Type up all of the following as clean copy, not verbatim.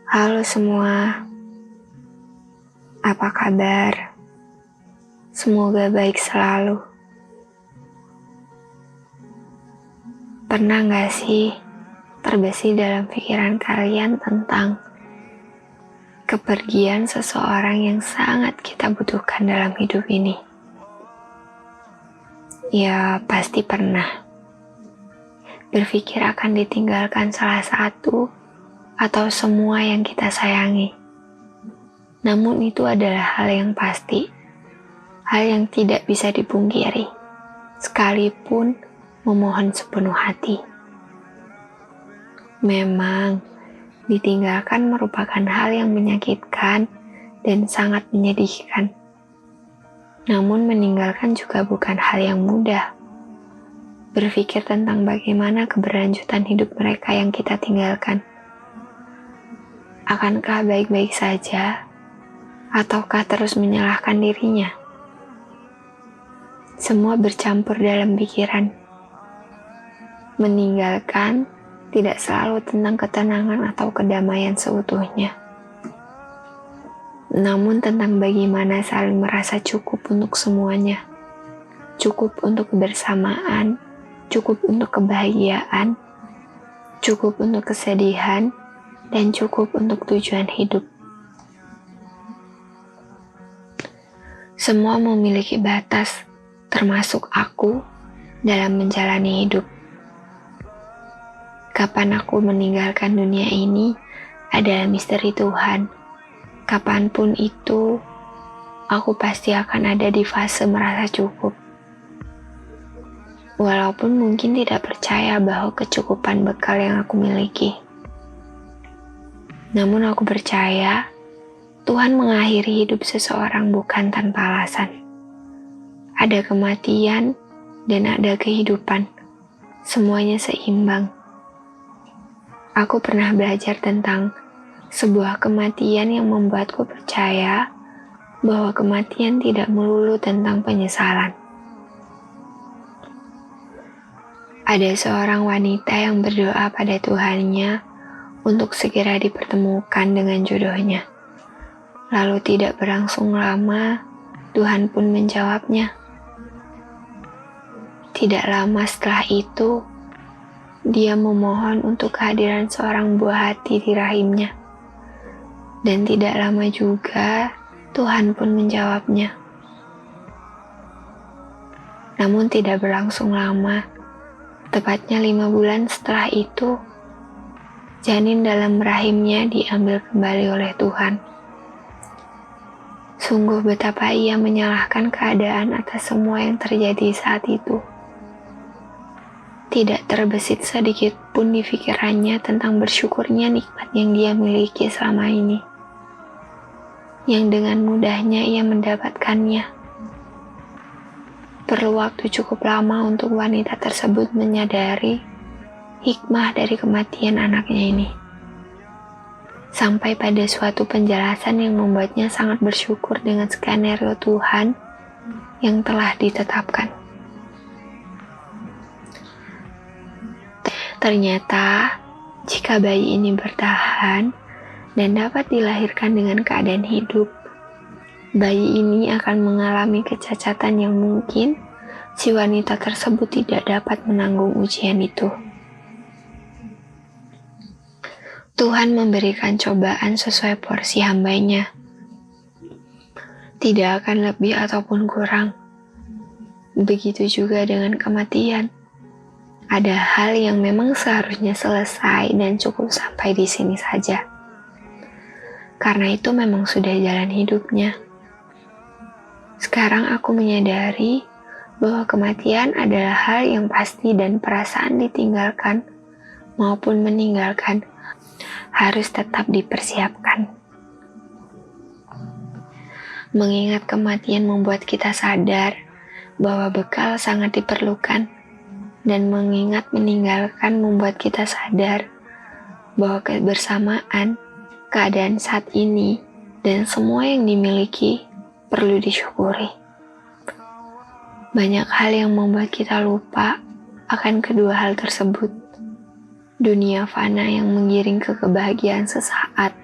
Halo semua, apa kabar? Semoga baik selalu. Pernah gak sih terbesit dalam pikiran kalian tentang kepergian seseorang yang sangat kita butuhkan dalam hidup ini? Ya, pasti pernah. Berpikir akan ditinggalkan salah satu atau semua yang kita sayangi. Namun itu adalah hal yang pasti, hal yang tidak bisa dipungkiri, sekalipun memohon sepenuh hati. Memang, ditinggalkan merupakan hal yang menyakitkan dan sangat menyedihkan. Namun meninggalkan juga bukan hal yang mudah. Berpikir tentang bagaimana keberlanjutan hidup mereka yang kita tinggalkan. Akankah baik-baik saja? Ataukah terus menyalahkan dirinya? Semua bercampur dalam pikiran. Meninggalkan tidak selalu tentang ketenangan atau kedamaian seutuhnya. Namun tentang bagaimana saling merasa cukup untuk semuanya. Cukup untuk kebersamaan, cukup untuk kebahagiaan, cukup untuk kesedihan, dan cukup untuk tujuan hidup. Semua memiliki batas, termasuk aku, dalam menjalani hidup. Kapan aku meninggalkan dunia ini adalah misteri Tuhan. Kapanpun itu, aku pasti akan ada di fase merasa cukup. Walaupun mungkin tidak percaya bahwa kecukupan bekal yang aku miliki. Namun aku percaya Tuhan mengakhiri hidup seseorang bukan tanpa alasan. Ada kematian dan ada kehidupan. Semuanya seimbang. Aku pernah belajar tentang sebuah kematian yang membuatku percaya bahwa kematian tidak melulu tentang penyesalan. Ada seorang wanita yang berdoa pada Tuhannya untuk segera dipertemukan dengan jodohnya. Lalu tidak berlangsung lama, Tuhan pun menjawabnya. Tidak lama setelah itu, dia memohon untuk kehadiran seorang buah hati di rahimnya. Dan tidak lama juga, Tuhan pun menjawabnya. Namun tidak berlangsung lama, tepatnya 5 bulan setelah itu, janin dalam rahimnya diambil kembali oleh Tuhan. Sungguh betapa ia menyalahkan keadaan atas semua yang terjadi saat itu. Tidak terbesit sedikit pun di pikirannya tentang bersyukurnya nikmat yang dia miliki selama ini. Yang dengan mudahnya ia mendapatkannya. Perlu waktu cukup lama untuk wanita tersebut menyadari hikmah dari kematian anaknya ini. Sampai pada suatu penjelasan yang membuatnya sangat bersyukur dengan skenario Tuhan yang telah ditetapkan. Ternyata, jika bayi ini bertahan dan dapat dilahirkan dengan keadaan hidup, bayi ini akan mengalami kecacatan yang mungkin si wanita tersebut tidak dapat menanggung ujian itu. Tuhan memberikan cobaan sesuai porsi hambanya. Tidak akan lebih ataupun kurang. Begitu juga dengan kematian. Ada hal yang memang seharusnya selesai dan cukup sampai di sini saja. Karena itu memang sudah jalan hidupnya. Sekarang aku menyadari bahwa kematian adalah hal yang pasti dan perasaan ditinggalkan maupun meninggalkan harus tetap dipersiapkan. Mengingat kematian membuat kita sadar bahwa bekal sangat diperlukan. Dan mengingat meninggalkan membuat kita sadar bahwa kebersamaan, keadaan saat ini, dan semua yang dimiliki perlu disyukuri. Banyak hal yang membuat kita lupa akan kedua hal tersebut. Dunia fana yang menggiring ke kebahagiaan sesaat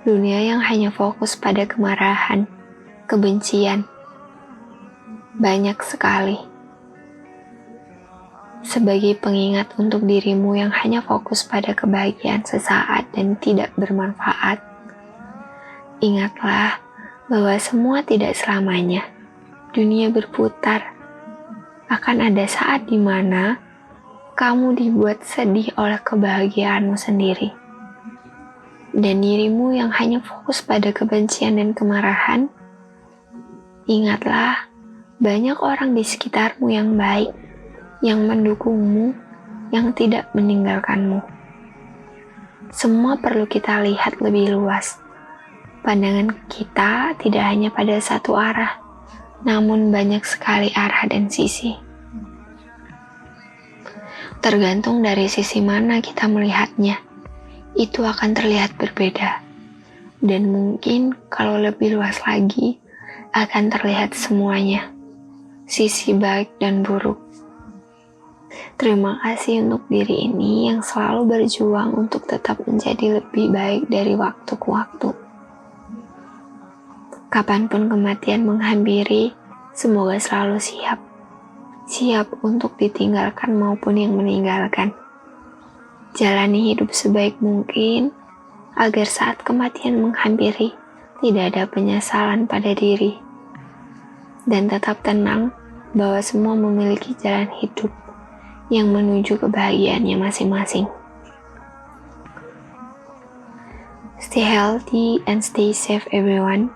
Dunia yang hanya fokus pada kemarahan, kebencian, banyak sekali. Sebagai pengingat untuk dirimu yang hanya fokus pada kebahagiaan sesaat dan tidak bermanfaat, ingatlah bahwa semua tidak selamanya. Dunia berputar. Akan ada saat di mana kamu dibuat sedih oleh kebahagiaanmu sendiri. Dan dirimu yang hanya fokus pada kebencian dan kemarahan, ingatlah banyak orang di sekitarmu yang baik, yang mendukungmu, yang tidak meninggalkanmu. Semua perlu kita lihat lebih luas. Pandangan kita tidak hanya pada satu arah, namun banyak sekali arah dan sisi. Tergantung dari sisi mana kita melihatnya, itu akan terlihat berbeda. Dan mungkin kalau lebih luas lagi, akan terlihat semuanya, sisi baik dan buruk. Terima kasih untuk diri ini yang selalu berjuang untuk tetap menjadi lebih baik dari waktu ke waktu. Kapanpun kematian menghampiri, semoga selalu siap. Siap untuk ditinggalkan maupun yang meninggalkan. Jalani hidup sebaik mungkin, agar saat kematian menghampiri, tidak ada penyesalan pada diri. Dan tetap tenang bahwa semua memiliki jalan hidup yang menuju kebahagiaannya masing-masing. Stay healthy and stay safe everyone.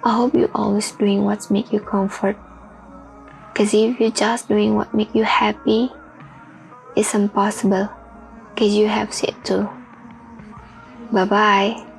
I hope you always doing what make you comfort. Cause if you just doing what make you happy, it's impossible. Cause you have it too. Bye bye.